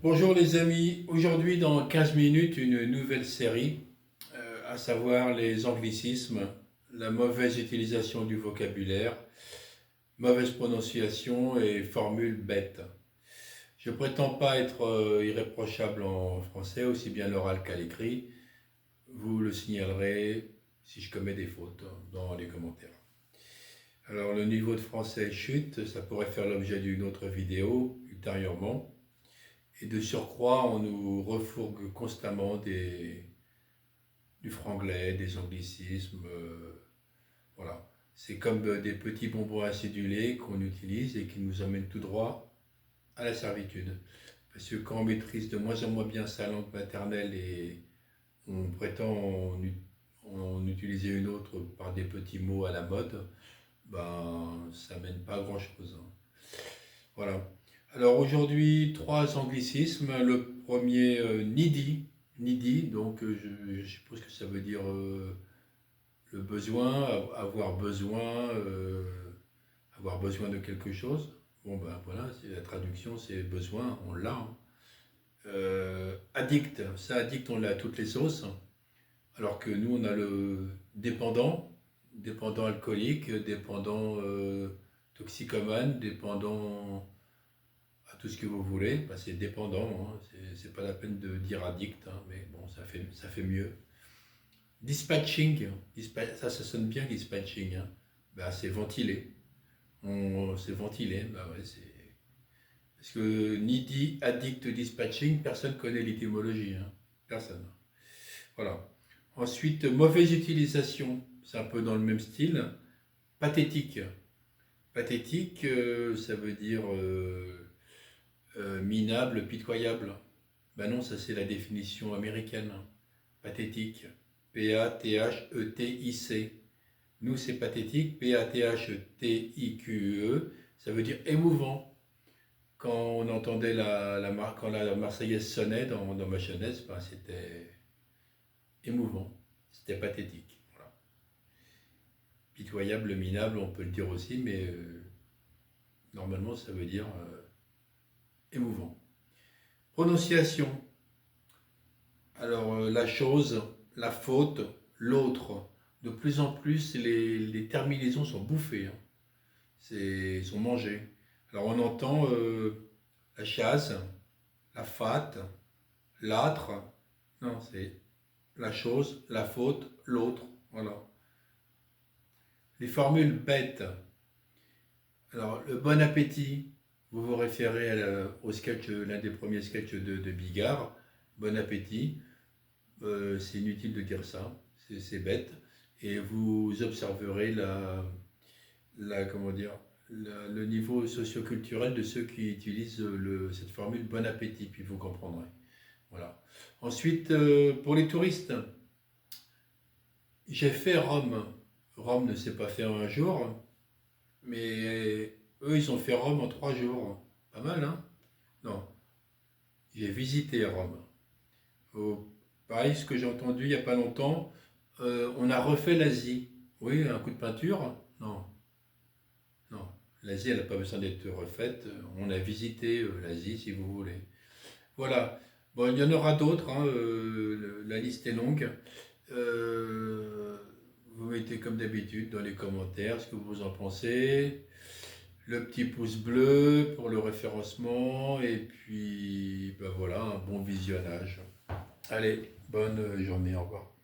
Bonjour les amis, aujourd'hui dans 15 minutes une nouvelle série, à savoir les anglicismes, la mauvaise utilisation du vocabulaire, mauvaise prononciation et formules bêtes. Je prétends pas être irréprochable en français, aussi bien à l'oral qu'à l'écrit. Vous le signalerez si je commets des fautes dans les commentaires. Alors le niveau de français chute, ça pourrait faire l'objet d'une autre vidéo ultérieurement. Et de surcroît, on nous refourgue constamment du franglais, des anglicismes. Voilà. C'est comme des petits bonbons acidulés qu'on utilise et qui nous emmènent tout droit à la servitude. Parce que quand on maîtrise de moins en moins bien sa langue maternelle et on prétend en utiliser une autre par des petits mots à la mode, ben ça mène pas à grand chose. Voilà. Alors aujourd'hui, trois anglicismes. Le premier, needy. Needy, donc je suppose que ça veut dire le besoin, avoir besoin de quelque chose. Bon ben voilà, c'est la traduction, c'est besoin, on l'a. Hein. Addict, ça addict, on l'a à toutes les sauces. Alors que nous, on a le dépendant, dépendant alcoolique, dépendant toxicomane, dépendant à tout ce que vous voulez, bah, c'est dépendant, hein. C'est pas la peine de dire addict, hein, mais bon, ça fait mieux. Dispatching, ça sonne bien dispatching, hein. Bah, c'est ventiler. C'est ventiler, bah ouais, c'est. Parce que needy, addict, dispatching, personne ne connaît l'étymologie, hein. Personne. Voilà. Ensuite, mauvaise utilisation, c'est un peu dans le même style. Pathétique. Pathétique, ça veut dire minable, pitoyable. Ben non, ça c'est la définition américaine. Pathétique. P-A-T-H-E-T-I-C. Nous c'est pathétique. P-A-T-H-E-T-I-Q-E. Ça veut dire émouvant. Quand on entendait quand la Marseillaise sonnait dans ma jeunesse, ben, c'était émouvant. C'était pathétique. Voilà. Pitoyable, minable, on peut le dire aussi, mais normalement ça veut dire émouvant. Prononciation. Alors, la chose, la faute, l'autre. De plus en plus, les terminaisons sont bouffées, hein. Sont mangées. Alors, on entend la chasse, la fat, l'âtre. Non, c'est la chose, la faute, l'autre. Voilà. Les formules bêtes. Alors, le bon appétit, vous vous référez au sketch, l'un des premiers sketchs de Bigard. Bon appétit. C'est inutile de dire ça, c'est bête. Et vous observerez comment dire, le niveau socioculturel de ceux qui utilisent cette formule bon appétit, puis vous comprendrez. Voilà. Ensuite, pour les touristes, j'ai fait Rome. Rome ne s'est pas fait en un jour, mais eux, ils ont fait Rome en 3 jours. Pas mal, hein? Non, j'ai visité Rome. Au Pareil, ce que j'ai entendu il n'y a pas longtemps, on a refait l'Asie. Oui, un coup de peinture? Non, non. L'Asie, elle n'a pas besoin d'être refaite. On a visité l'Asie, si vous voulez. Voilà. Bon, il y en aura d'autres, hein, la liste est longue. Vous mettez comme d'habitude dans les commentaires ce que vous en pensez. Le petit pouce bleu pour le référencement. Et puis, ben voilà, un bon visionnage. Allez, bonne journée, au revoir.